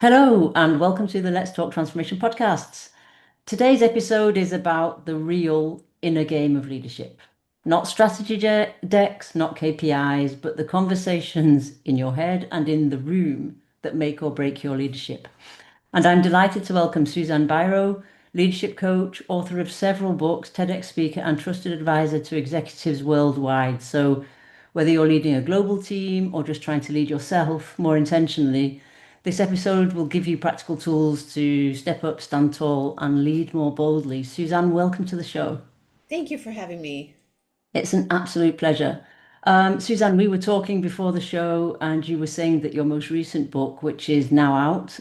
Hello, and welcome to the Let's Talk Transformation podcasts. Today's episode is about the real inner game of leadership. Not strategy decks, not KPIs, but the conversations in your head and in the room that make or break your leadership. And I'm delighted to welcome Suzanne Biro, leadership coach, author of several books, TEDx speaker, and trusted advisor to executives worldwide. So, whether you're leading a global team or just trying to lead yourself more intentionally, this episode will give you practical tools to step up, stand tall, and lead more boldly. Suzanne, welcome to the show. Thank you for having me. It's an absolute pleasure. Suzanne, we were talking before the show, and you were saying that your most recent book, which is now out,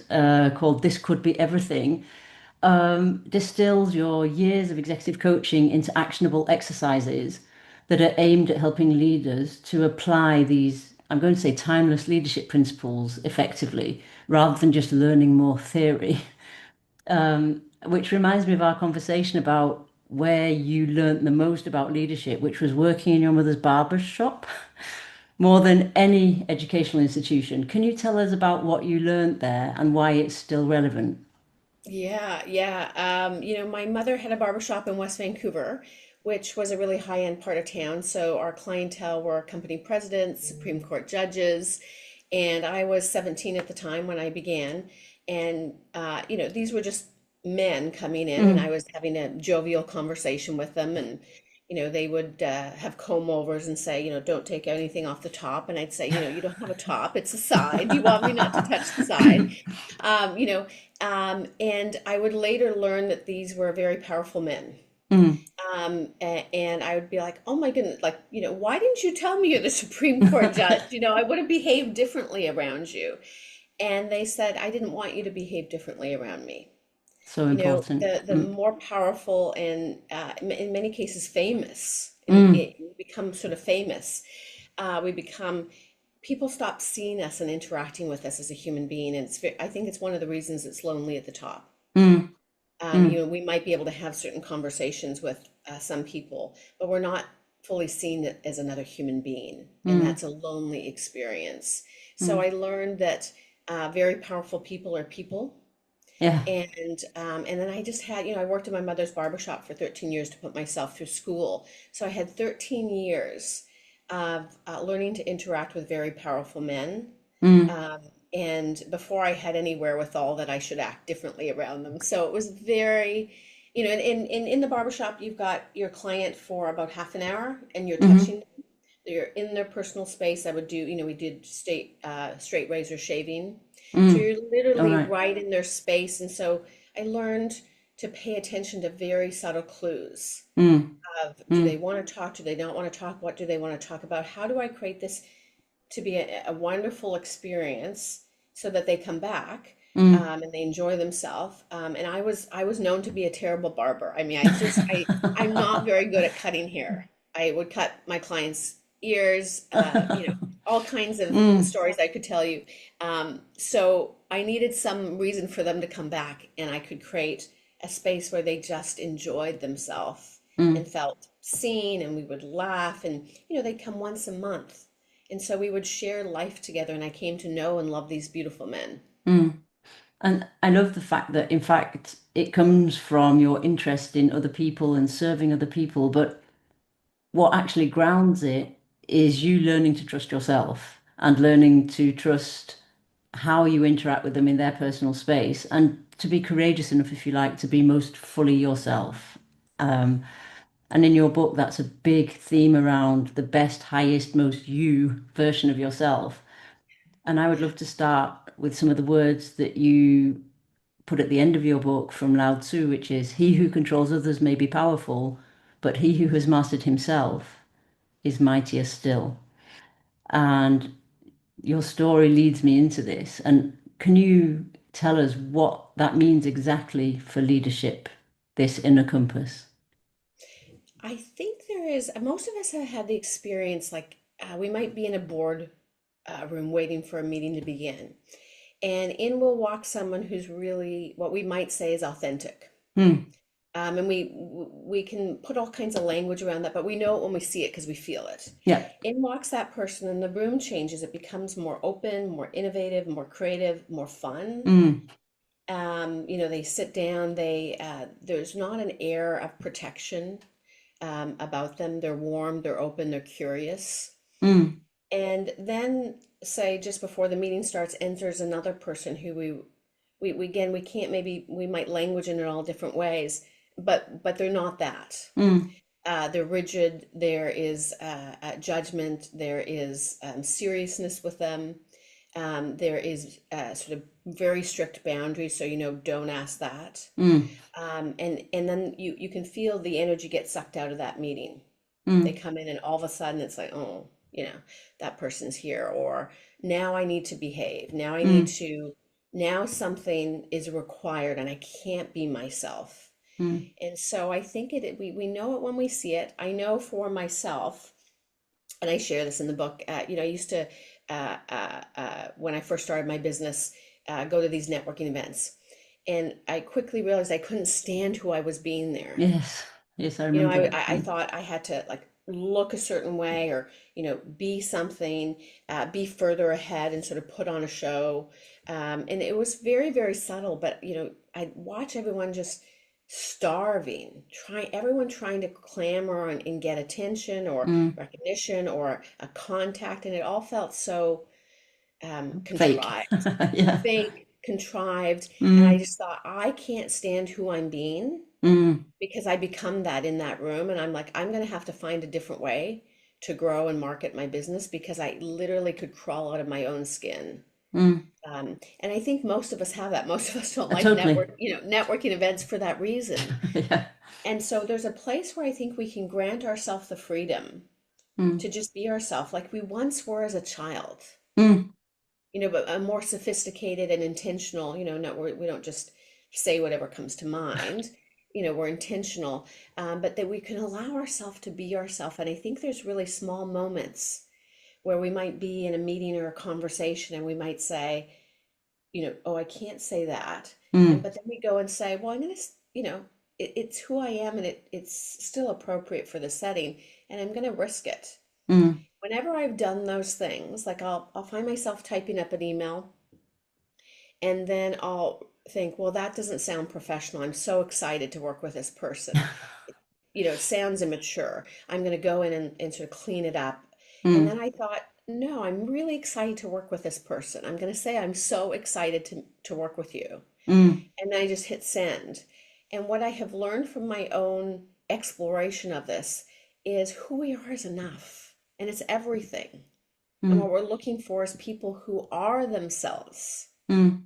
called This Could Be Everything, distills your years of executive coaching into actionable exercises that are aimed at helping leaders to apply these, I'm going to say, timeless leadership principles effectively, rather than just learning more theory. Which reminds me of our conversation about where you learnt the most about leadership, which was working in your mother's barbershop more than any educational institution. Can you tell us about what you learnt there and why it's still relevant? Yeah. My mother had a barbershop in West Vancouver, which was a really high-end part of town. So our clientele were company presidents, Supreme Court judges, and I was 17 at the time when I began. And these were just men coming in, and I Mm. was having a jovial conversation with them, and they would have comb overs and say, don't take anything off the top. And I'd say, you don't have a top, it's a side. You want me not to touch the side? Um, you know, and I would later learn that these were very powerful men. Mm. And I would be like, oh my goodness, like, why didn't you tell me you're the Supreme Court judge? I would have behaved differently around you. And they said, I didn't want you to behave differently around me. So important. The more powerful and in many cases famous, and Mm. it become sort of famous. We become People stop seeing us and interacting with us as a human being, and I think it's one of the reasons it's lonely at the top. Mm. Mm. We might be able to have certain conversations with some people, but we're not fully seen as another human being, and Mm. that's a lonely experience. So Mm. I learned that very powerful people are people. Yeah. And then I just had, I worked in my mother's barbershop for 13 years to put myself through school. So I had 13 years of learning to interact with very powerful men. Mm. Um, and before I had any wherewithal that I should act differently around them. So it was very, in the barbershop, you've got your client for about half an hour and you're Mm. touching them. You're in their personal space. I would do, we did straight razor shaving. So Mm. you're All literally right. right in their space. And so I learned to pay attention to very subtle clues Mm. of, do they Mm. want to talk? Do they not want to talk? What do they want to talk about? How do I create this to be a wonderful experience so that they come back Mm. and they enjoy themselves. And I was known to be a terrible barber. I mean, I'm not very good at cutting hair. I would cut my clients' ears, all kinds of Mm. stories I could tell you. So I needed some reason for them to come back, and I could create a space where they just enjoyed themselves Mm. and felt seen, and we would laugh, and they'd come once a month. And so we would share life together, and I came to know and love these beautiful men. Mm. And I love the fact that, in fact, it comes from your interest in other people and serving other people. But what actually grounds it is you learning to trust yourself and learning to trust how you interact with them in their personal space and to be courageous enough, if you like, to be most fully yourself. Um, and in your book, that's a big theme around the best, highest, most you version of yourself. And I would love to start with some of the words that you put at the end of your book from Lao Tzu, which is, he who controls others may be powerful, but he who has mastered himself is mightier still. And your story leads me into this. And can you tell us what that means exactly for leadership, this inner compass? I think there is, most of us have had the experience like we might be in a board room waiting for a meeting to begin. And in will walk someone who's really what we might say is authentic. Hmm. And we can put all kinds of language around that, but we know it when we see it because we feel it. Yeah. In walks that person, and the room changes. It becomes more open, more innovative, more creative, more fun. Mm, They sit down. There's not an air of protection about them. They're warm, they're open, they're curious. mm, And then, say, just before the meeting starts, enters another person who we again, we can't, maybe we might language in all different ways, but they're not that. mm, They're rigid. There is judgment. There is seriousness with them. There is sort of very strict boundaries. So, don't ask that. mm, And then you can feel the energy get sucked out of that meeting. They mm, come in and all of a sudden it's like, oh, that person's here, or now I need to behave. mm, Now something is required and I can't be myself. mm. And so I think we know it when we see it. I know for myself, and I share this in the book. I used to, when I first started my business, go to these networking events. And I quickly realized I couldn't stand who I was being there. Yes. Yes, I You know, remember I, that. I I thought I had to like look a certain way, or, be something, be further ahead and sort of put on a show. And it was very, very subtle, but, I'd watch everyone just starving, everyone trying to clamor and get attention or Mm. recognition or a contact. And it all felt so Fake. contrived, Yeah. fake, contrived. And I Mm, just thought, I can't stand who I'm being, mm, because I become that in that room. And I'm like, I'm going to have to find a different way to grow and market my business, because I literally could crawl out of my own skin. mm. And I think most of us have that. Most of us don't like Totally. networking events for that reason. Yeah. And so there's a place where I think we can grant ourselves the freedom Mm, to just be ourselves like we once were as a child, mm, but a more sophisticated and intentional, not we don't just say whatever comes to mind. We're intentional, but that we can allow ourselves to be ourselves. And I think there's really small moments where we might be in a meeting or a conversation and we might say, oh, I can't say that. And mm, but then we go and say, well, I'm gonna, it's who I am, and it's still appropriate for the setting, and I'm gonna risk it. mm, Whenever I've done those things, like I'll find myself typing up an email, and then I'll think, well, that doesn't sound professional. I'm so excited to work with this person. It sounds immature. I'm going to go in and sort of clean it up. And mm, then I thought, no, I'm really excited to work with this person. I'm going to say, I'm so excited to work with you. mm, And then I just hit send. And what I have learned from my own exploration of this is who we are is enough. And it's everything. And what mm, we're looking for is people who are themselves. mm,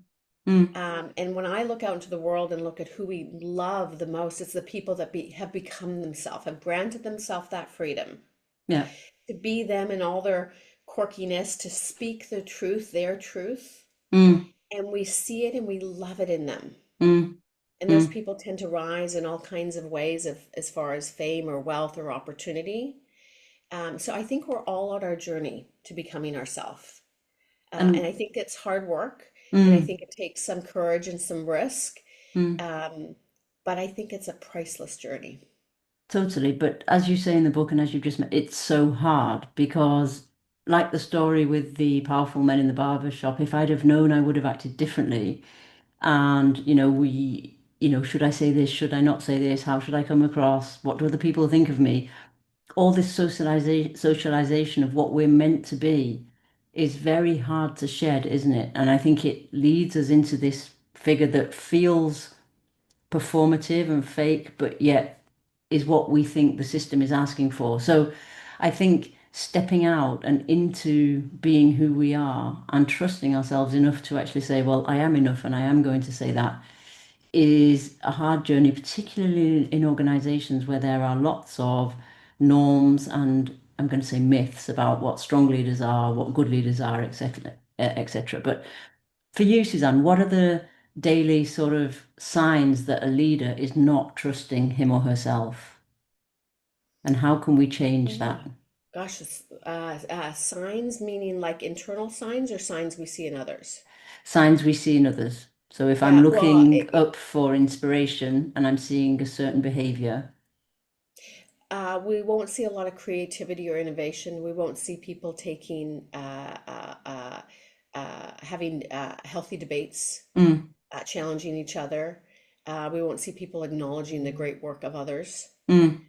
mm. And when I look out into the world and look at who we love the most, it's the people that have become themselves, have granted themselves that freedom Yeah. to be them in all their quirkiness, to speak the truth, their truth. Mm, And we see it and we love it in them. mm, And those mm. people tend to rise in all kinds of ways, as far as fame or wealth or opportunity. So I think we're all on our journey to becoming ourselves. And And I think it's hard work, and I mm, think it takes some courage and some risk. mm. Um, but I think it's a priceless journey. Totally. But as you say in the book, and as you've just met, it's so hard because, like the story with the powerful men in the barber shop, if I'd have known, I would have acted differently. And, should I say this? Should I not say this? How should I come across? What do other people think of me? All this socialization of what we're meant to be is very hard to shed, isn't it? And I think it leads us into this figure that feels performative and fake, but yet is what we think the system is asking for. So I think stepping out and into being who we are and trusting ourselves enough to actually say, well, I am enough and I am going to say that is a hard journey, particularly in organizations where there are lots of norms and I'm going to say myths about what strong leaders are, what good leaders are, etc., etc. But for you, Suzanne, what are the daily sort of signs that a leader is not trusting him or herself? And how can we change Yeah. that? Gosh, signs meaning like internal signs or signs we see in others? Signs we see in others. So if I'm Well, looking up for inspiration and I'm seeing a certain behavior, we won't see a lot of creativity or innovation. We won't see people taking, having healthy debates, mm, challenging each other. We won't see people acknowledging the great work of others. mm,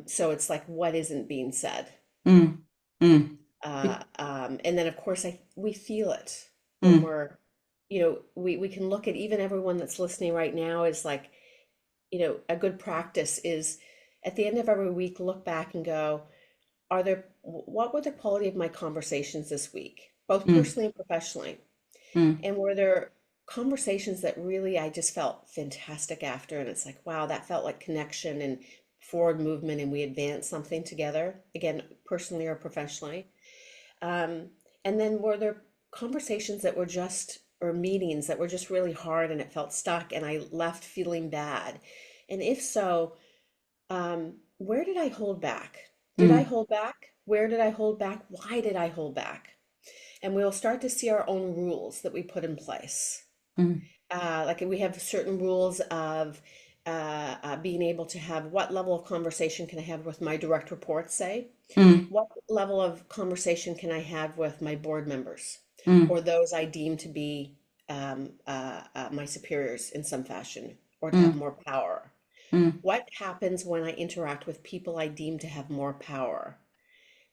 So it's like, what isn't being said? mm, mm, be- And then, of course, we feel it when mm, we're, we can look at even everyone that's listening right now is like, a good practice is at the end of every week, look back and go, what were the quality of my conversations this week, both mm, personally and professionally? mm, And were there conversations that really I just felt fantastic after? And it's like, wow, that felt like connection and forward movement, and we advanced something together, again, personally or professionally. Um, and then were there conversations that were just, or meetings that were just really hard and it felt stuck and I left feeling bad? And if so, where did I hold back? Did I mm, hold back? Where did I hold back? Why did I hold back? And we'll start to see our own rules that we put in place. mm, Like we have certain rules of being able to have what level of conversation can I have with my direct reports, say? mm, What level of conversation can I have with my board members mm, or those I deem to be my superiors in some fashion or to have mm, more power? mm, What happens when I interact with people I deem to have more power?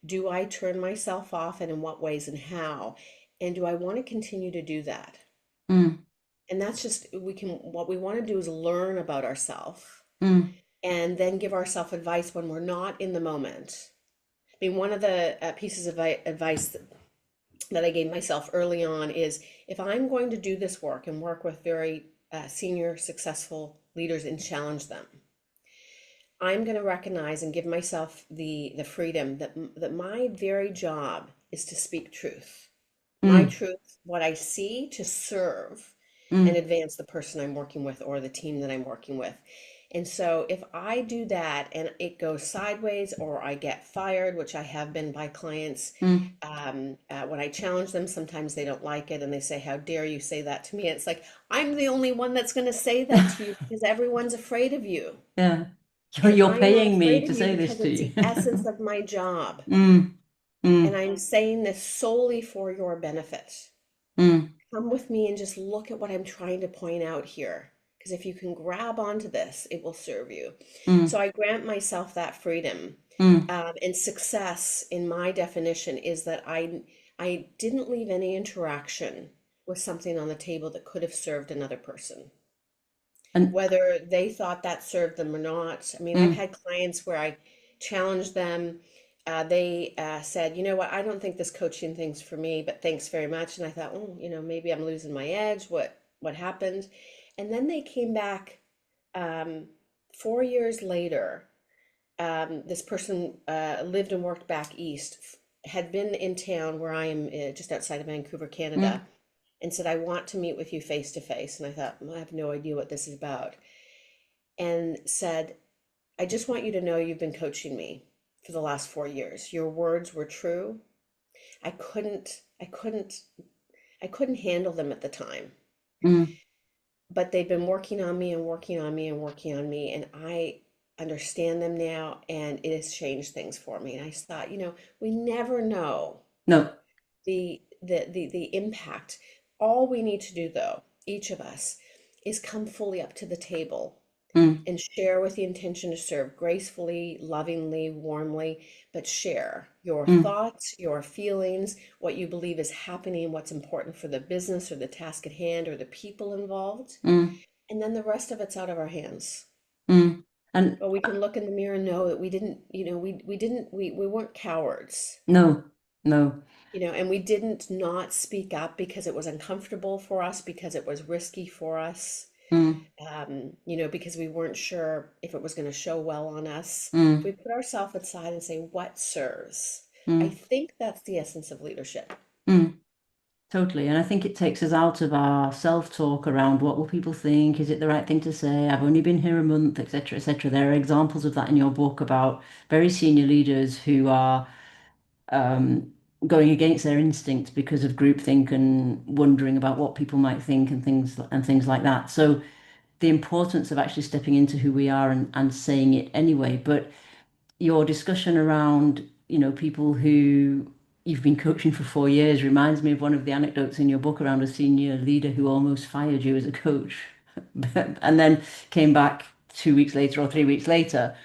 Do I turn myself off, and in what ways and how? And do I want to continue to do that? mm, And that's just, what we want to do is learn about ourselves mm, and then give ourselves advice when we're not in the moment. I mean, one of the pieces of advice that I gave myself early on is if I'm going to do this work and work with very senior, successful leaders and challenge them, I'm going to recognize and give myself the freedom that my very job is to speak truth. My mm, truth, what I see to serve and mm, advance the person I'm working with or the team that I'm working with. And so if I do that and it goes sideways or I get fired, which I have been by clients, mm. when I challenge them, sometimes they don't like it and they say, "How dare you say that to me?" And it's like, I'm the only one that's going to say that to you because everyone's afraid of you. Yeah. You're, And you're I'm not paying me afraid to of you say this because to it's you. the essence of my job. Mm, And mm, I'm saying this solely for your benefit. mm, Come with me and just look at what I'm trying to point out here. Because if you can grab onto this, it will serve you. So mm, I grant myself that freedom. mm, And success, in my definition, is that I didn't leave any interaction with something on the table that could have served another person, and whether they thought that served them or not. I mean, I've mm, had clients where I challenged them. They said, "You know what? I don't think this coaching thing's for me, but thanks very much." And I thought, "Oh, maybe I'm losing my edge. What happened?" And then they came back 4 years later. This person lived and worked back east, had been in town where I am, just outside of Vancouver, Canada, mm, and said, "I want to meet with you face to face." And I thought, "Well, I have no idea what this is about." And said, "I just want you to know you've been coaching me for the last 4 years. Your words were true. I couldn't, I couldn't, I couldn't handle them at the time, mm, but they've been working on me and working on me and working on me, and I understand them now, and it has changed things for me." And I just thought, we never know no, the impact. All we need to do, though, each of us, is come fully up to the table mm, and share with the intention to serve gracefully, lovingly, warmly, but share your mm, thoughts, your feelings, what you believe is happening, what's important for the business or the task at hand or the people involved. mm, And then the rest of it's out of our hands. mm. And But we can look in the mirror and know that we didn't, we weren't cowards. no, no, And we didn't not speak up because it was uncomfortable for us, because it was risky for us, mm, because we weren't sure if it was going to show well on us. If mm, we put ourselves aside and say, what serves? I mm, think that's the essence of leadership. mm. Totally. And I think it takes us out of our self-talk around what will people think? Is it the right thing to say? I've only been here a month, etc., etc. There are examples of that in your book about very senior leaders who are going against their instincts because of groupthink and wondering about what people might think and things like that. So the importance of actually stepping into who we are and saying it anyway. But your discussion around, people who you've been coaching for 4 years reminds me of one of the anecdotes in your book around a senior leader who almost fired you as a coach and then came back 2 weeks later or 3 weeks later.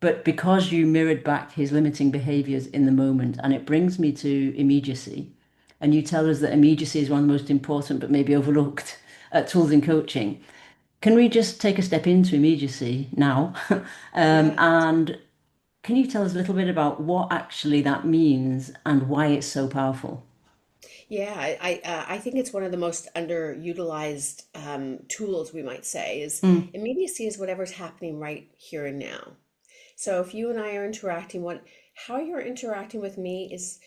But because you mirrored back his limiting behaviors in the moment, and it brings me to immediacy, and you tell us that immediacy is one of the most important but maybe overlooked tools in coaching. Can we just take a step into immediacy now? Yeah. And can you tell us a little bit about what actually that means and why it's so powerful? Yeah, I think it's one of the most underutilized tools we might say is Mm, immediacy is whatever's happening right here and now. So if you and I are interacting, what how you're interacting with me is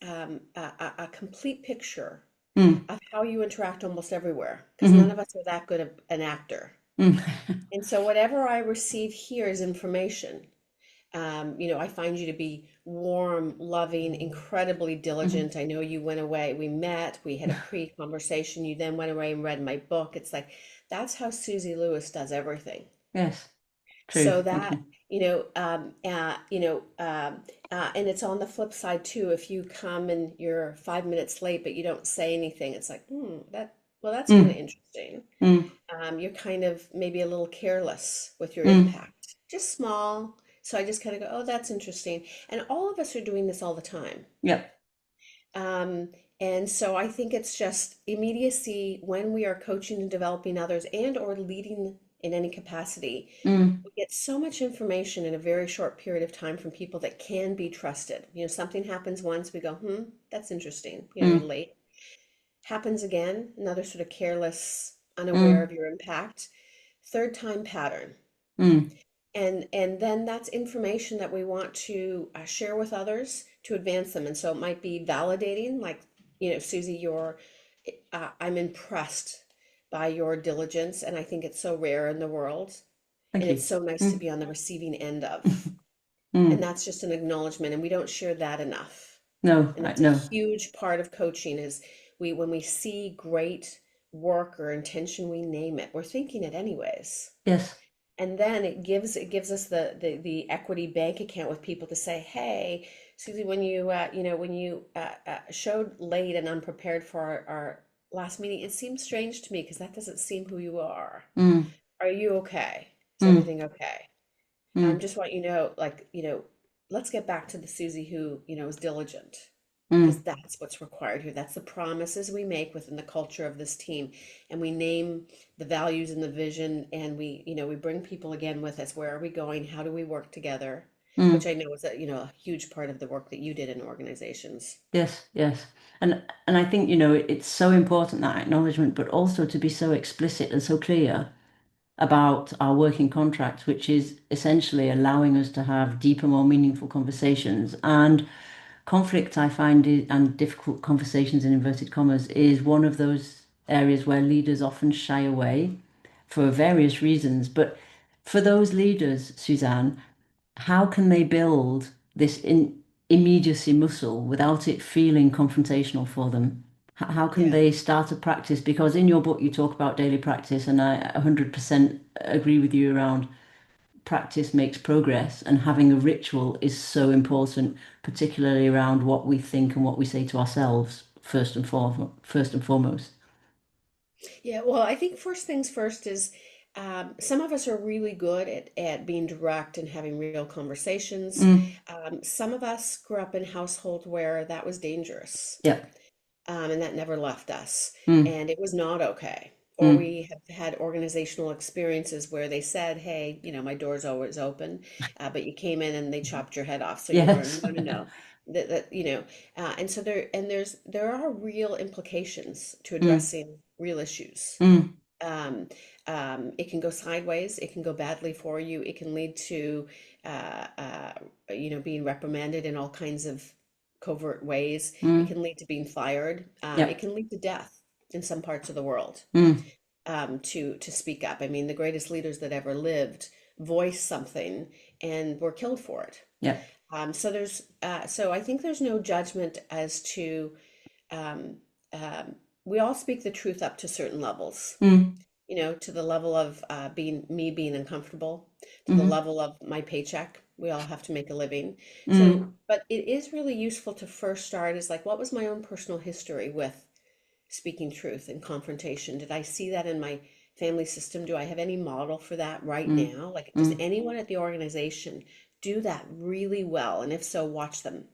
a complete picture mm, of how you interact almost everywhere, because none mm, of us are that good an actor. mm, And so whatever I receive here is information. I find you to be warm, loving, incredibly mm. diligent. I know you went away. We met, we had a pre-conversation. You then went away and read my book. It's like that's how Susie Lewis does everything. Yes, true. So Thank that, you. and it's on the flip side too. If you come and you're 5 minutes late, but you don't say anything, it's like, well, that's kind of Mm, interesting. mm, You're kind of maybe a little careless with your mm. impact, just small. So I just kind of go, oh, that's interesting. And all of us are doing this all the time. Yep. Um, and so I think it's just immediacy when we are coaching and developing others and or leading in any capacity. Mm, We get so much information in a very short period of time from people that can be trusted. Something happens once, we go, that's interesting. You're mm, late. Happens again, another sort of careless, unaware mm, of your impact. Third time pattern. mm. And then that's information that we want to share with others to advance them. And so it might be validating, like, Susie, I'm impressed by your diligence, and I think it's so rare in the world, Thank and it's you. so nice to Mm, be on the receiving end of. And mm. that's just an acknowledgement, and we don't share that enough. No, And that's a no. huge part of coaching is when we see great work or intention, we name it. We're thinking it anyways. Yes. And then it gives us the equity bank account with people to say, hey, Susie, when you showed late and unprepared for our last meeting, it seems strange to me because that doesn't seem who you are. Mm, Are you okay? Is mm, everything okay? mm, Just want let's get back to the Susie who, is diligent, because mm, that's what's required here. That's the promises we make within the culture of this team. And we name the values and the vision, and we bring people again with us. Where are we going? How do we work together? Which mm. I know is a huge part of the work that you did in organizations. Yes, yes. And I think, it's so important that acknowledgement, but also to be so explicit and so clear about our working contract, which is essentially allowing us to have deeper, more meaningful conversations. And conflict, I find, and difficult conversations in inverted commas, is one of those areas where leaders often shy away for various reasons. But for those leaders, Suzanne, how can they build this immediacy muscle without it feeling confrontational for them? How can Yeah. they start a practice? Because in your book, you talk about daily practice, and I 100% agree with you around practice makes progress, and having a ritual is so important, particularly around what we think and what we say to ourselves, first and foremost. Yeah, well, I think first things first is some of us are really good at being direct and having real conversations. Mm, Some of us grew up in households where that was dangerous, yeah. and that never left us, Mm, and it was not okay. Or mm. we have had organizational experiences where they said, "Hey, my door's always open," but you came in and they chopped your head off. So you learn, Yes. no, no, no, and so there are real implications to Mm, addressing real issues. mm, Um, it can go sideways. It can go badly for you. It can lead to, uh, uh, being reprimanded in all kinds of covert ways. It mm. can lead to being fired. It Yep. can lead to death in some parts of the world. Mm, To speak up. I mean, the greatest leaders that ever lived voiced something and were killed for it. yep. So I think there's no judgment as to um, we all speak the truth up to certain levels. Mm, To the level of being uncomfortable, to the mm, level of my paycheck. We all have to make a living. So, mm, but it is really useful to first start is like, what was my own personal history with speaking truth and confrontation? Did I see that in my family system? Do I have any model for that right mm, now? Like, does mm, anyone at the organization do that really well? And if so, watch them.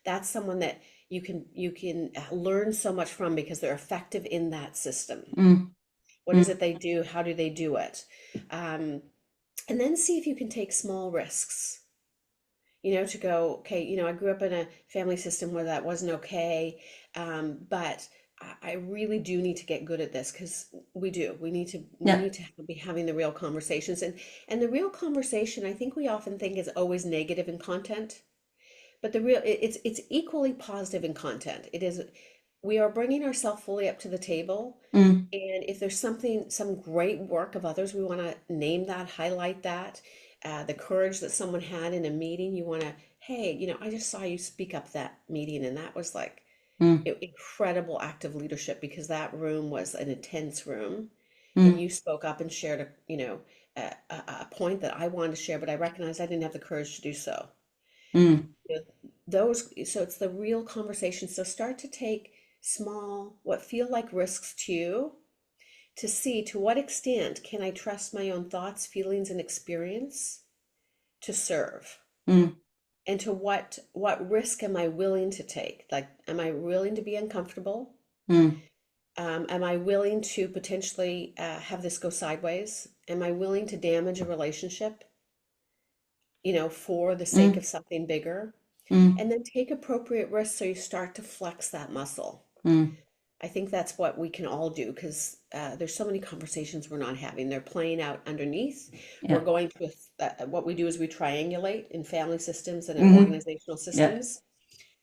That's someone that you can learn so much from because they're effective in that system. mm, What is mm, it they do? How do they do it? Um, and then see if you can take small risks. To go, okay, I grew up in a family system where that wasn't okay, but I really do need to get good at this because we do. We yeah. need to be having the real conversations, and the real conversation. I think we often think is always negative in content, but it's equally positive in content. It is we are bringing ourselves fully up to the table. Mm, And if there's some great work of others, we want to name that, highlight that. The courage that someone had in a meeting, you want to, hey, I just saw you speak up that meeting, and that was like mm, incredible act of leadership because that room was an intense room, and mm, you spoke up and shared a point that I wanted to share, but I recognized I didn't have the courage to do so. mm, You know, so it's the real conversation. So start to take small, what feel like risks to you to see to what extent can I trust my own thoughts, feelings, and experience to serve? mm, And to what risk am I willing to take? Like, am I willing to be uncomfortable? mm, Am I willing to potentially have this go sideways? Am I willing to damage a relationship, for the sake of mm, something bigger? mm, And then take appropriate risks so you start to flex that muscle. mm. I think that's what we can all do because there's so many conversations we're not having. They're playing out underneath. We're Yeah. going to, what we do is we triangulate in family systems and in Hmm. organizational Yeah. systems.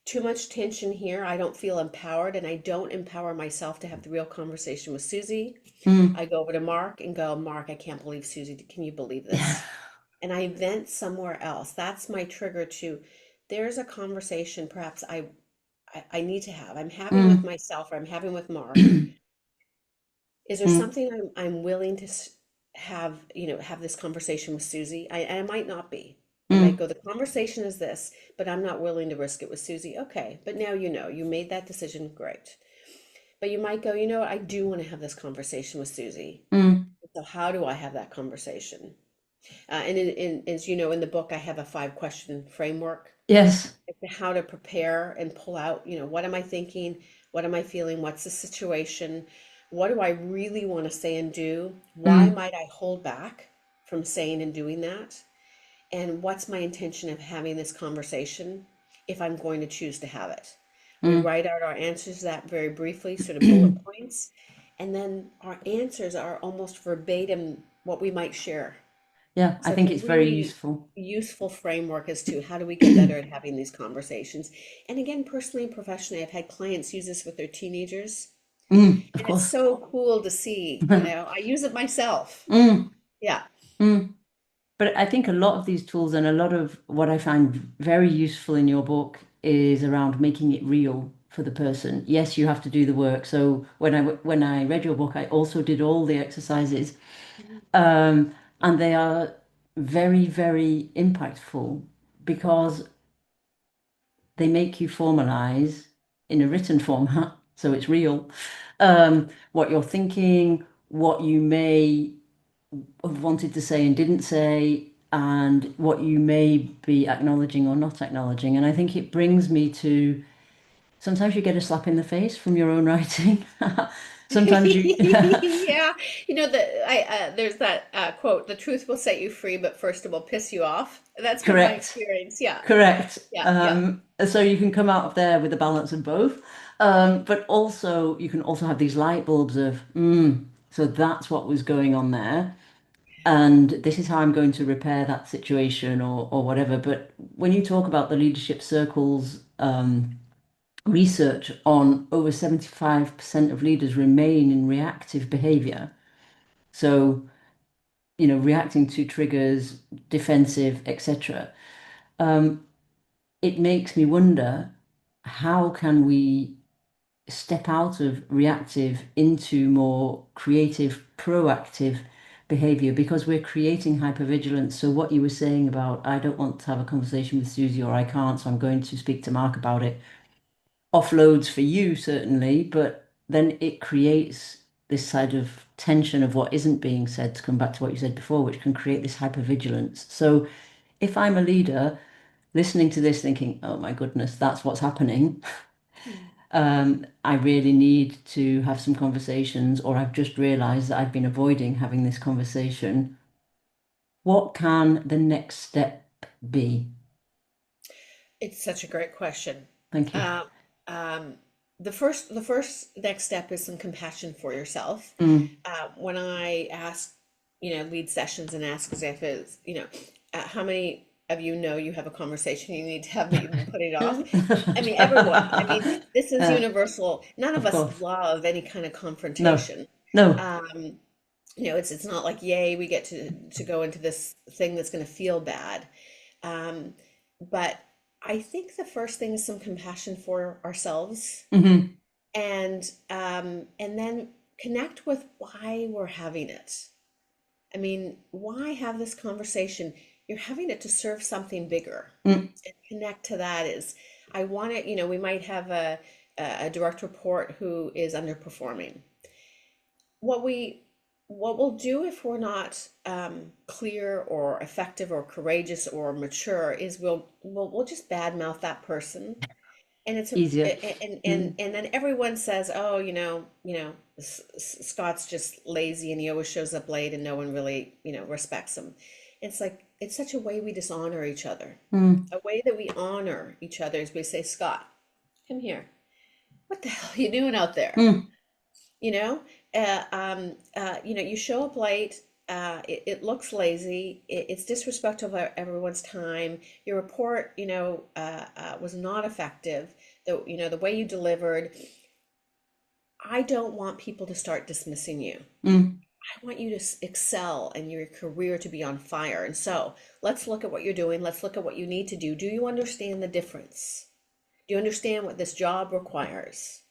Too much tension here. I don't feel empowered, and I don't empower myself to have the real conversation with Susie. Mm. I go over to Mark and go, Mark, I can't believe Susie. Can you believe Yeah. this? And I vent somewhere else. That's my trigger to, there's a conversation perhaps I need to have. I'm having with Mm. myself or I'm having with Mark. Is there Mm. something I'm willing to have this conversation with Susie? I might not be. I might Mm. go, the conversation is this, but I'm not willing to risk it with Susie. Okay, but now you made that decision, great. But you might go, what, I do want to have this conversation with Susie. Mm. So how do I have that conversation? And as you know, in the book, I have a 5-question framework Yes. as to how to prepare and pull out, what am I thinking? What am I feeling? What's the situation? What do I really want to say and do? Why Mm. might I hold back from saying and doing that? And what's my intention of having this conversation if I'm going to choose to have it? We Mm. write out our answers to that very briefly, sort of bullet points, and then our answers are almost verbatim what we might share. Yeah, I So it's think a it's very really useful. useful framework as to how do we get better at having these conversations. And again, personally and professionally, I've had clients use this with their teenagers, Mm. Of and it's course. so cool to see, I use it myself. Mm. Yeah. Mm. But I think a lot of these tools and a lot of what I find very useful in your book is around making it real for the person. Yes, you have to do the work. So when I read your book, I also did all the exercises, and they are very, very impactful because they make you formalize in a written format, so it's real, what you're thinking, what you may have wanted to say and didn't say, and what you may be acknowledging or not acknowledging. And I think it brings me to sometimes you get a slap in the face from your own writing. Sometimes you, Yeah, there's that quote, "The truth will set you free, but first it will piss you off." That's been my correct, experience. Yeah, correct. yeah, yeah. So you can come out of there with a balance of both. But also you can also have these light bulbs of, so that's what was going on there. And this is how I'm going to repair that situation or whatever. But when you talk about the leadership circles, research on over 75% of leaders remain in reactive behavior. So, reacting to triggers, defensive, etc. it makes me wonder, how can we step out of reactive into more creative, proactive behavior, because we're creating hypervigilance. So what you were saying about, I don't want to have a conversation with Susie, or I can't, so I'm going to speak to Mark about it, offloads for you certainly, but then it creates this side of tension of what isn't being said, to come back to what you said before, which can create this hypervigilance. So if I'm a leader listening to this thinking, oh my goodness, that's what's happening, I really need to have some conversations, or I've just realized that I've been avoiding having this conversation. What can the next step be? It's such a great question. Thank you. Uh, um, the first next step is some compassion for yourself. Mm. When I ask, lead sessions and ask executives, how many of you know you have a conversation you need to have, but you've been putting it off? I mean, everyone. I mean, this is Uh, universal. None of of us course. love any kind of No, confrontation. no. Um, it's not like, yay, we get to go into this thing that's going to feel bad. Um, but I think the first thing is some compassion for ourselves, Hmm. and then connect with why we're having it. I mean, why have this conversation? You're having it to serve something bigger. Mm. And connect to that is, I want it, we might have a direct report who is underperforming. What we what we'll do if we're not clear or effective or courageous or mature is we'll just badmouth that person, and Easier. and then everyone says, oh, Scott's just lazy and he always shows up late and no one really respects him. It's like, it's such a way we dishonor each other. Mm. A way that we honor each other is we say, Scott, come here. What the hell are you doing out there? Mm. you know you show up late. It looks lazy. It's disrespectful of everyone's time. Your report was not effective. The way you delivered. I don't want people to start dismissing you. Mm. I want you to excel and your career to be on fire. And so let's look at what you're doing. Let's look at what you need to do. Do you understand the difference? Do you understand what this job requires?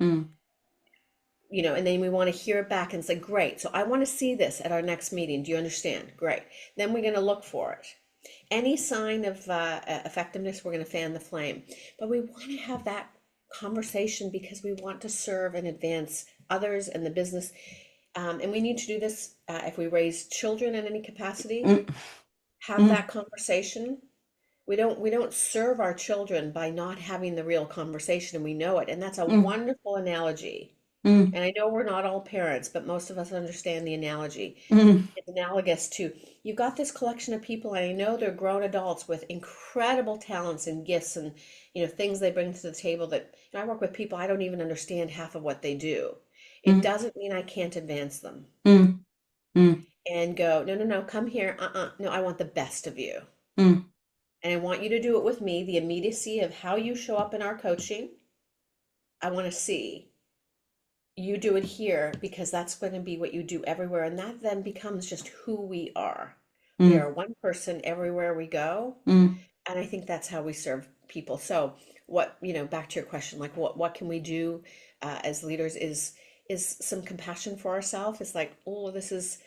Mm. And then we want to hear it back and say, great, so I want to see this at our next meeting. Do you understand? Great. Then we're going to look for it. Any sign of effectiveness, we're going to fan the flame. But we want to have that conversation because we want to serve and advance others and the business. And we need to do this if we raise children in any capacity. Mm. Have Mm. that conversation. We don't serve our children by not having the real conversation, and we know it. And that's a Mm. wonderful analogy. Mm. And I know we're not all parents, but most of us understand the analogy. Mm. It's analogous to, you've got this collection of people, and I know they're grown adults with incredible talents and gifts and things they bring to the table that, I work with people I don't even understand half of what they do. It Mm. doesn't mean I can't advance them Mm. Mm. and go, no, no, no, come here. No, I want the best of you. Mm. And I want you to do it with me. The immediacy of how you show up in our coaching, I want to see you do it here because that's going to be what you do everywhere. And that then becomes just who we are. We Mm. are one person everywhere we go. Mm. And I think that's how we serve people. So back to your question, like what can we do as leaders is some compassion for ourselves. It's like, oh, this is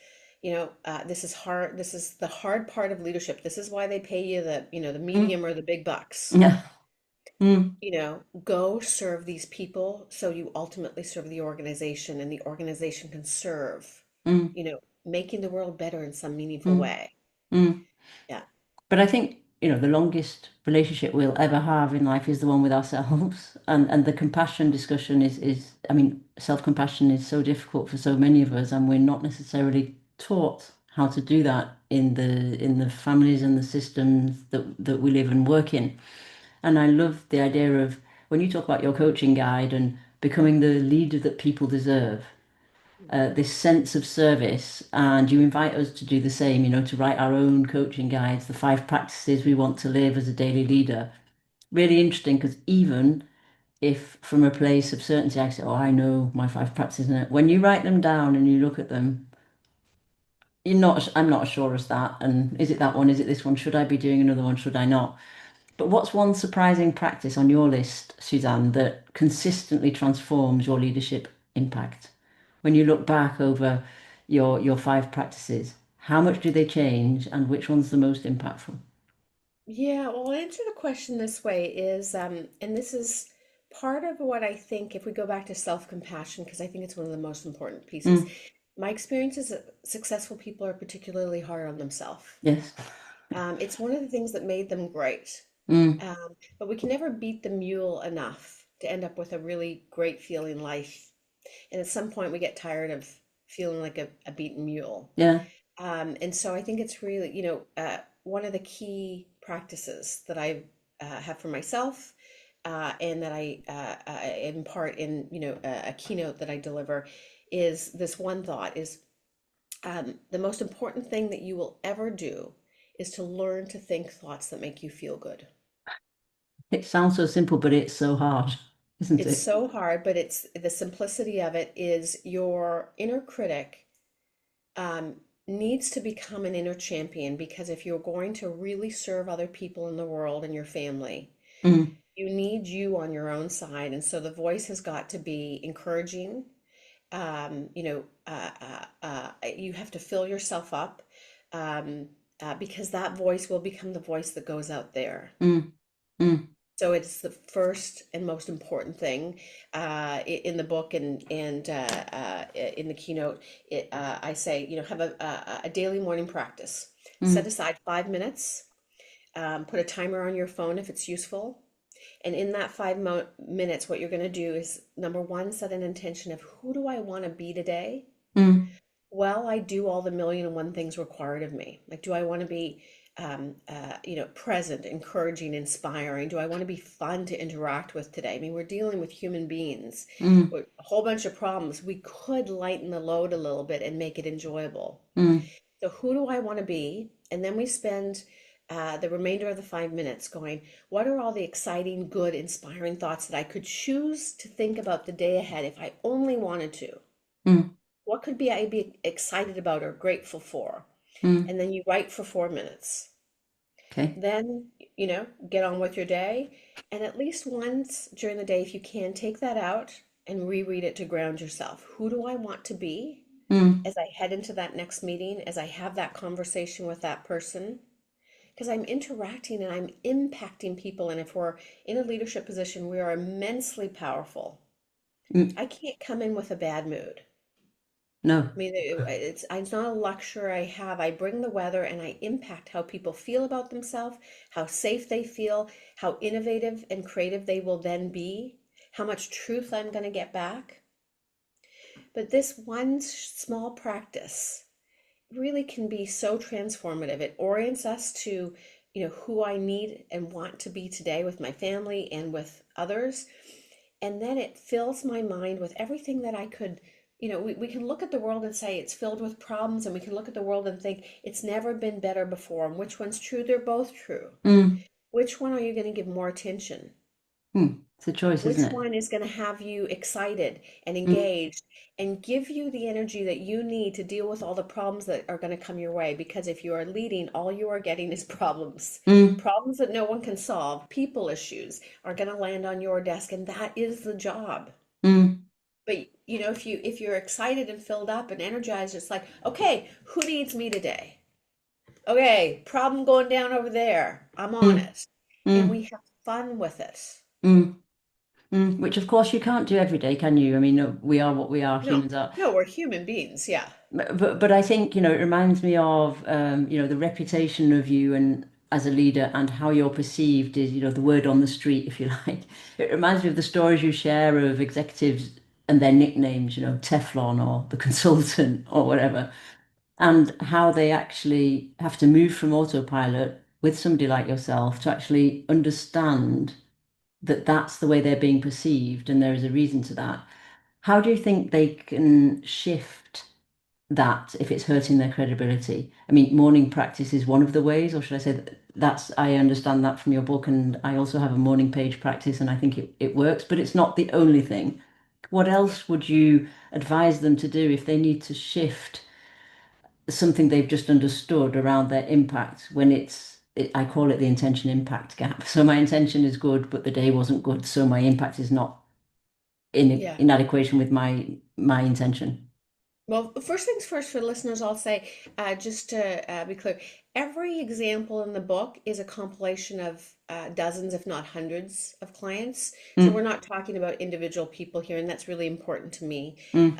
hard. This is the hard part of leadership. This is why they pay you the Mm. medium or the big bucks. Yeah. Mm. Go serve these people so you ultimately serve the organization and the organization can serve, Mm. making the world better in some meaningful Mm. way. Mm. Yeah. But I think, the longest relationship we'll ever have in life is the one with ourselves. And the compassion discussion is, I mean, self-compassion is so difficult for so many of us, and we're not necessarily taught how to do that in the families and the systems that we live and work in. And I love the idea of, when you talk about your coaching guide and becoming the leader that people deserve, this sense of service, and you invite us to do the same, to write our own coaching guides, the 5 practices we want to live as a daily leader. Really interesting, because even if from a place of certainty I say, oh, I know my 5 practices, and when you write them down and you look at them, I'm not as sure as that. And is it that one? Is it this one? Should I be doing another one? Should I not? But what's one surprising practice on your list, Suzanne, that consistently transforms your leadership impact? When you look back over your five practices, how much do they change and which one's the most impactful? Yeah, well, I'll answer the question this way is, and this is part of what I think if we go back to self-compassion, because I think it's one of the most important pieces. Mm, My experience is that successful people are particularly hard on themselves. yes. It's one of the things that made them great. Mm, But we can never beat the mule enough to end up with a really great feeling life. And at some point, we get tired of feeling like a beaten mule. yeah. And so I think it's really, one of the key practices that I have for myself and that I impart in, a keynote that I deliver is this one thought is the most important thing that you will ever do is to learn to think thoughts that make you feel good. It sounds so simple, but it's so hard, isn't It's it? so hard, but it's the simplicity of it is your inner critic um, needs to become an inner champion because if you're going to really serve other people in the world and your family, Mm, you need you on your own side. And so the voice has got to be encouraging. You have to fill yourself up because that voice will become the voice that goes out there. mm, mm, So it's the first and most important thing in the book in the keynote. I say, have a daily morning practice. Set mm, aside 5 minutes. Put a timer on your phone if it's useful. And in that 5 minutes, what you're going to do is number one, set an intention of who do I want to be today? mm, Well, I do all the million and one things required of me. Like, do I want to be, present, encouraging, inspiring? Do I want to be fun to interact with today? I mean, we're dealing with human beings mm, with a whole bunch of problems. We could lighten the load a little bit and make it enjoyable. mm, So, who do I want to be? And then we spend the remainder of the 5 minutes going, what are all the exciting, good, inspiring thoughts that I could choose to think about the day ahead if I only wanted to? mm. What could be I be excited about or grateful for? Mm. And then you write for 4 minutes. Okay. Then, get on with your day. And at least once during the day, if you can, take that out and reread it to ground yourself. Who do I want to be Mm, as I head into that next meeting, as I have that conversation with that person? Because I'm interacting and I'm impacting people. And if we're in a leadership position, we are immensely powerful. mm. I can't come in with a bad mood. No. I mean, it's not a luxury I have. I bring the weather and I impact how people feel about themselves, how safe they feel, how innovative and creative they will then be, how much truth I'm going to get back. But this one small practice really can be so transformative. It orients us to, who I need and want to be today with my family and with others. And then it fills my mind with everything that I could, we can look at the world and say it's filled with problems, and we can look at the world and think it's never been better before. And which one's true? They're both true. Mm, Which one are you going to give more attention? mm. It's a choice, isn't Which it? one is going to have you excited and Mm, engaged and give you the energy that you need to deal with all the problems that are going to come your way? Because if you are leading, all you are getting is problems. mm, Problems that no one can solve, people issues are going to land on your desk, and that is the job. mm, But if you're excited and filled up and energized, it's like, okay, who needs me today? Okay, problem going down over there. I'm on mm, it. And mm, we have fun with it. mm, mm. Which, of course, you can't do every day, can you? I mean, we are what we are. No, Humans are. no, we're human beings. Yeah. But I think, it reminds me of, the reputation of you and as a leader and how you're perceived is, the word on the street, if you like. It reminds me of the stories you share of executives and their nicknames, Teflon or the consultant or whatever, and how they actually have to move from autopilot with somebody like yourself to actually understand that that's the way they're being perceived and there is a reason to that. How do you think they can shift that if it's hurting their credibility? I mean, morning practice is one of the ways, or should I say that I understand that from your book, and I also have a morning page practice, and I think it works, but it's not the only thing. What Yeah. else would you advise them to do if they need to shift something they've just understood around their impact when it's I call it the intention impact gap. So my intention is good, but the day wasn't good, so my impact is not Yeah. in equation with my intention. Well, first things first for listeners, I'll say, just to be clear, every example in the book is a compilation of dozens, if not hundreds, of clients. So we're Mm, not talking about individual people here, and that's really important to me, mm.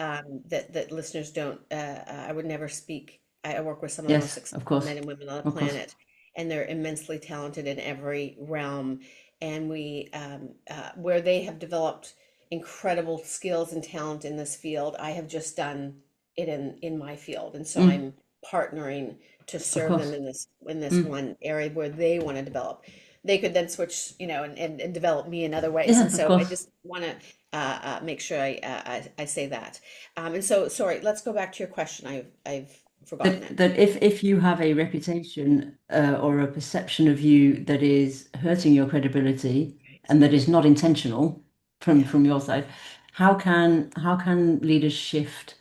that listeners don't. I would never speak. I work with some of the most Yes, of successful course, men and women on the of course. planet, and they're immensely talented in every realm. And where they have developed incredible skills and talent in this field, I have just done it in my field, and so Mm, I'm partnering to of serve them course. in this Mm. one area where they want to develop. They could then switch, and develop me in other ways. And Yeah, of so I course. just want to make sure I say that. And so, sorry, let's go back to your question. I've forgotten it. That if you have a reputation or a perception of you that is hurting your credibility Right. and that is not intentional Yeah. from your side, how can leaders shift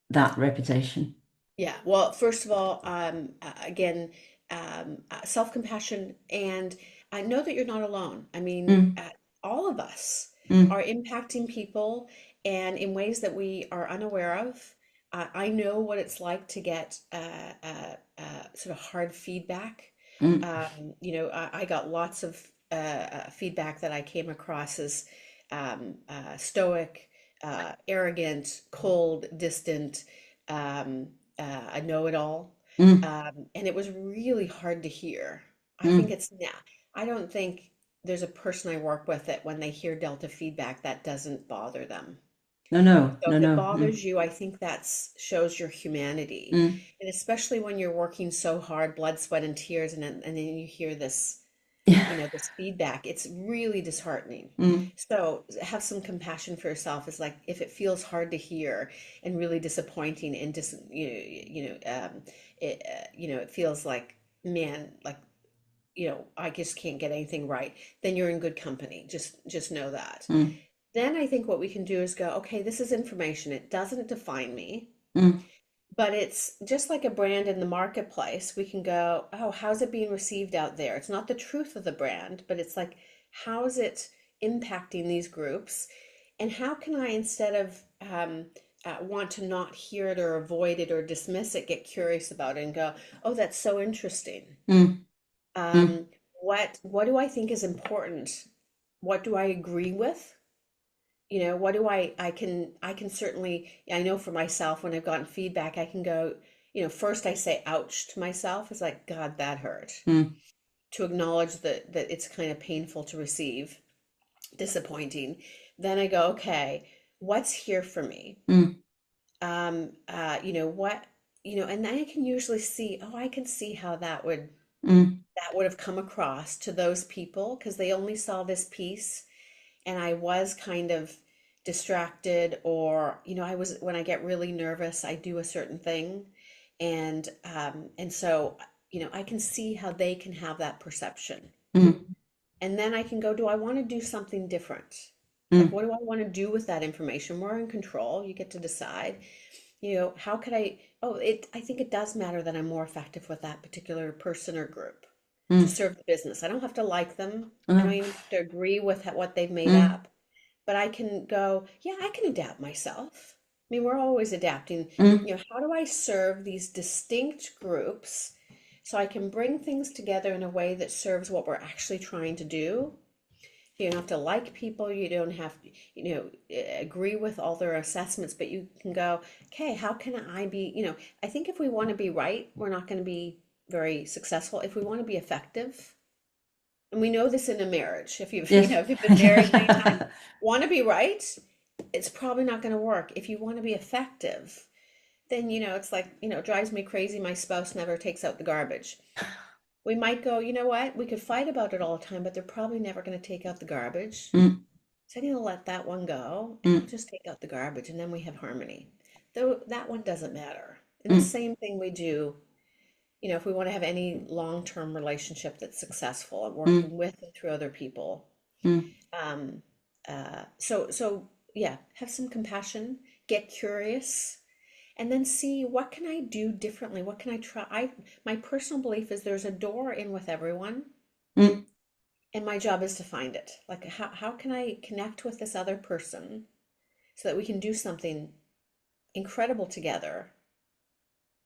that reputation? Yeah, well, first of all, again, self-compassion, and I know that you're not alone. I mean, Mm, all of us mm, are impacting people, and in ways that we are unaware of. I know what it's like to get sort of hard feedback. mm, I got lots of feedback that I came across as stoic, arrogant, cold, distant. Um, a know-it-all. mm, And it was really hard to hear. I think mm. it's, yeah, I don't think there's a person I work with that when they hear Delta feedback, that doesn't bother them. No, no, So no, if it no. Mm, bothers you, I think that's shows your humanity. mm. And especially when you're working so hard, blood, sweat, and tears, and then you hear this, Yeah. this feedback, it's really disheartening. Mm, So have some compassion for yourself. It's like if it feels hard to hear and really disappointing and it feels like, man, like, I just can't get anything right, then you're in good company. Just know that. mm, Then I think what we can do is go, okay, this is information. It doesn't define me, mm, but it's just like a brand in the marketplace. We can go, oh, how's it being received out there? It's not the truth of the brand, but it's like, how's it impacting these groups? And how can I, instead of want to not hear it or avoid it or dismiss it, get curious about it and go, oh, that's so interesting. mm, mm, Um, what do I think is important? What do I agree with? What do I can certainly, I know for myself, when I've gotten feedback, I can go, first I say ouch to myself. It's like, God, that hurt. mm, To acknowledge that it's kind of painful to receive, disappointing. Then I go, okay, what's here for me? mm, What, and then I can usually see, oh, I can see how mm, that would have come across to those people because they only saw this piece, and I was kind of distracted, or I was, when I get really nervous, I do a certain thing, and so I can see how they can have that perception, mm, and then I can go, do I want to do something different? Like, mm, what do I want to do with that information? We're in control. You get to decide. How could I think it does matter that I'm more effective with that particular person or group to mm, serve the business. I don't have to like them. I don't mm, even have to agree with what they've made mm, up, but I can go, yeah, I can adapt myself. I mean, we're always adapting. mm, How do I serve these distinct groups so I can bring things together in a way that serves what we're actually trying to do? You don't have to like people. You don't have to, agree with all their assessments, but you can go, okay, how can I be, I think if we want to be right, we're not going to be very successful. If we want to be effective, and we know this in a marriage, if you've, yes. if you've been married many times, want to be right, it's probably not going to work. If you want to be effective, then, it's like, it drives me crazy. My spouse never takes out the garbage. We might go, you know what? We could fight about it all the time, but they're probably never going to take out the garbage. Mm, So I'm going to let that one go, and I'll mm, just take out the garbage, and then we have harmony. Though that one doesn't matter. And the mm, same thing we do, if we want to have any long-term relationship that's successful and mm, working with and through other people. mm, Um, so yeah, have some compassion, get curious, and then see what can I do differently? What can I try? My personal belief is there's a door in with everyone, Mm, and my job is to find it. Like how can I connect with this other person so that we can do something incredible together?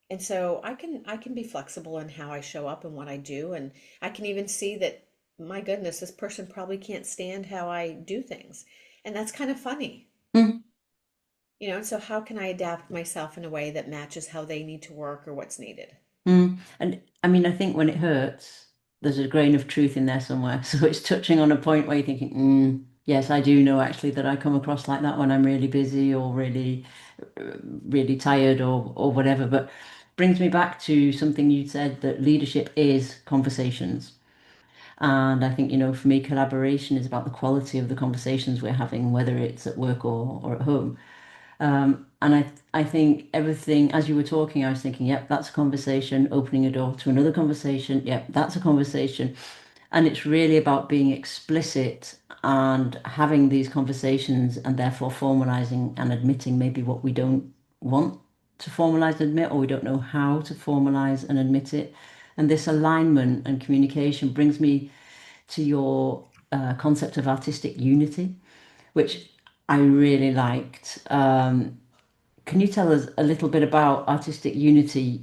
And so I can be flexible in how I show up and what I do, and I can even see that my goodness, this person probably can't stand how I do things. And that's kind of funny. mm, And so how can I adapt myself in a way that matches how they need to work or what's needed? mm. And I mean, I think when it hurts, there's a grain of truth in there somewhere. So it's touching on a point where you're thinking, yes, I do know actually that I come across like that when I'm really busy or really tired or whatever. But brings me back to something you said that leadership is conversations. And I think, for me, collaboration is about the quality of the conversations we're having, whether it's at work or at home. And I think everything, as you were talking, I was thinking, yep, that's a conversation, opening a door to another conversation. Yep, that's a conversation. And it's really about being explicit and having these conversations and therefore formalizing and admitting maybe what we don't want to formalize and admit, or we don't know how to formalize and admit it. And this alignment and communication brings me to your concept of artistic unity, which I really liked. Can you tell us a little bit about artistic unity,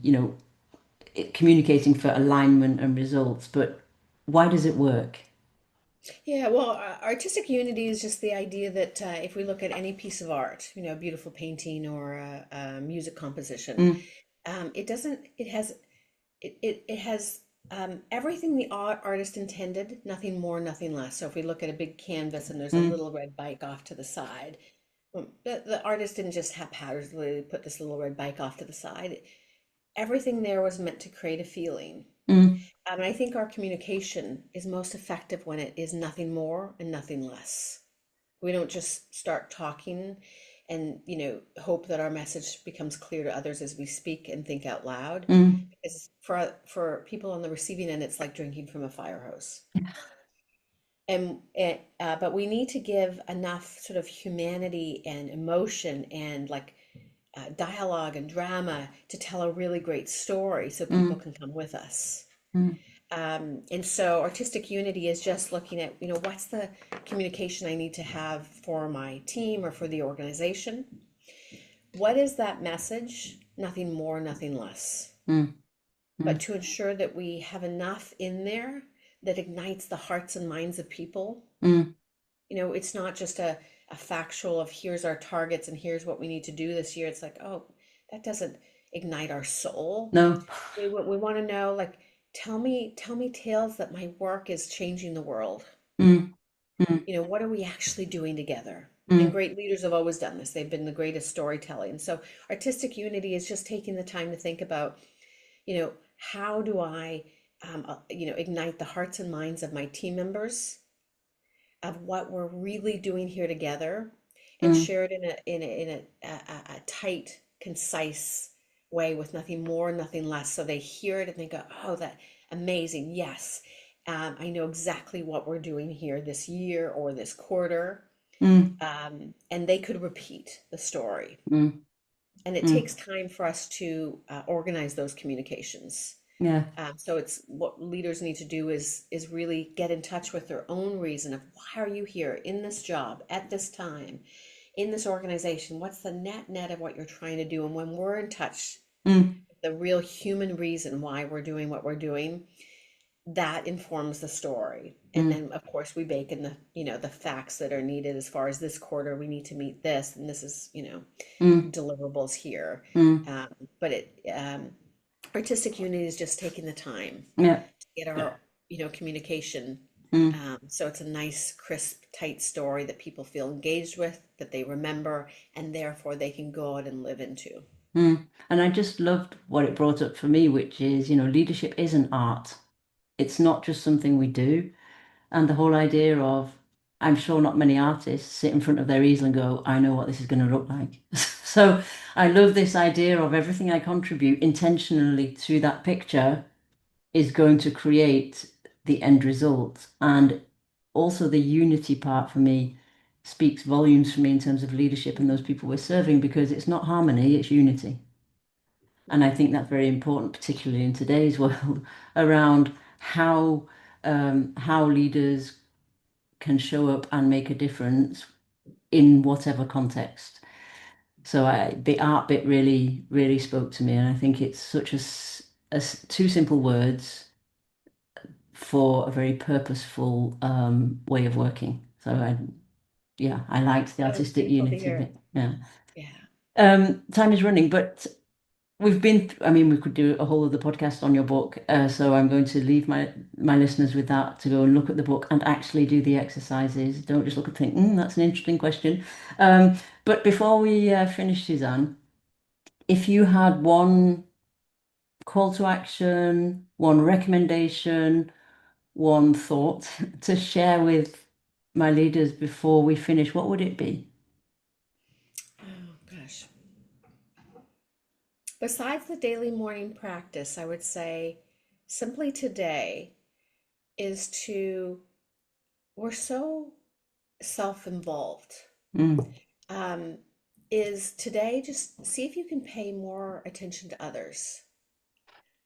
communicating for alignment and results, but why does it work? Yeah, well, artistic unity is just the idea that if we look at any piece of art, a beautiful painting or a music composition, Mm, it doesn't, it has everything the artist intended, nothing more, nothing less. So if we look at a big canvas and there's a mm, little red bike off to the side, well, the artist didn't just haphazardly put this little red bike off to the side. Everything there was meant to create a feeling. mm, And I think our communication is most effective when it is nothing more and nothing less. We don't just start talking and, hope that our message becomes clear to others as we speak and think out loud. mm, Because for people on the receiving end, it's like drinking from a fire hose. But we need to give enough sort of humanity and emotion and like dialogue and drama to tell a really great story so people mm, can come with us. mm, And so artistic unity is just looking at, what's the communication I need to have for my team or for the organization? What is that message? Nothing more, nothing less. mm, But mm, to ensure that we have enough in there that ignites the hearts and minds of people. mm. It's not just a factual of here's our targets and here's what we need to do this year. It's like, oh, that doesn't ignite our soul. No. We want to know, like, tell me tales that my work is changing the world. Mm, mm, What are we actually doing together? And mm, great leaders have always done this. They've been the greatest storytelling. So artistic unity is just taking the time to think about, how do I, ignite the hearts and minds of my team members of what we're really doing here together, and mm, share it in a tight, concise way with nothing more, nothing less. So they hear it and they go, "Oh, that amazing! Yes, I know exactly what we're doing here this year or this quarter." mm, And they could repeat the story. mm, And it takes mm. time for us to organize those communications. Yeah. So it's what leaders need to do is really get in touch with their own reason of why are you here in this job at this time in this organization? What's the net of what you're trying to do? And when we're in touch, Mm, the real human reason why we're doing what we're doing, that informs the story. And mm, then of course we bake in the facts that are needed as far as this quarter we need to meet this and this is mm, deliverables here. mm. Um, but artistic unity is just taking the time Yeah. to get our communication, Mm, so it's a nice crisp tight story that people feel engaged with, that they remember, and therefore they can go out and live into. mm. And I just loved what it brought up for me, which is, leadership is an art. It's not just something we do. And the whole idea of, I'm sure not many artists sit in front of their easel and go, I know what this is going to look like. So I love this idea of everything I contribute intentionally to that picture is going to create the end result. And also the unity part for me speaks volumes for me in terms of leadership and those people we're serving because it's not harmony, it's unity. And I think that's very important, particularly in today's world, around how leaders can show up and make a difference in whatever context. So the art bit really, really spoke to me, and I think it's such two simple words for a very purposeful way of working. So yeah, I liked the That is artistic beautiful to unity hear. bit. Yeah. Yeah. Time is running, but I mean, we could do a whole other podcast on your book. So I'm going to leave my listeners with that to go and look at the book and actually do the exercises. Don't just look and think, that's an interesting question. But before we finish, Suzanne, if you had one call to action, one recommendation, one thought to share with my leaders before we finish, what would it be? Oh gosh. Besides the daily morning practice, I would say simply today is to, we're so self-involved. Mm. Um, is today just see if you can pay more attention to others.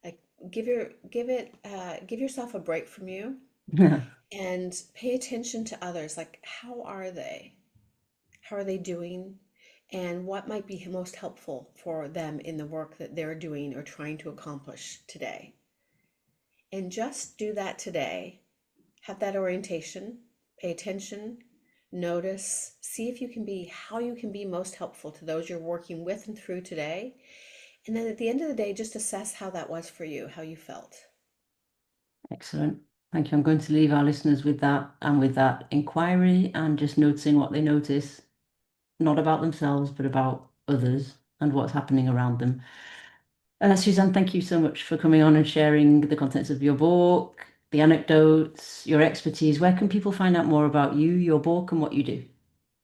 Like give yourself a break from you and pay attention to others. Like how are they? How are they doing? And what might be most helpful for them in the work that they're doing or trying to accomplish today? And just do that today. Have that orientation, pay attention, notice, see if you can be how you can be most helpful to those you're working with and through today. And then at the end of the day, just assess how that was for you, how you felt. Excellent. Thank you. I'm going to leave our listeners with that and with that inquiry and just noticing what they notice, not about themselves, but about others and what's happening around them. Suzanne, thank you so much for coming on and sharing the contents of your book, the anecdotes, your expertise. Where can people find out more about you, your book, and what you do?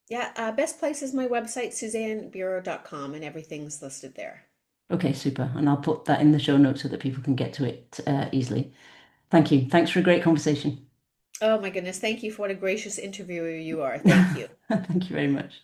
Yeah, best place is my website, suzannebureau.com, and everything's listed there. Okay, super. And I'll put that in the show notes so that people can get to it easily. Thank you. Thanks for a great conversation. Oh my goodness, thank you for what a gracious interviewer you are. Thank you. Thank you very much.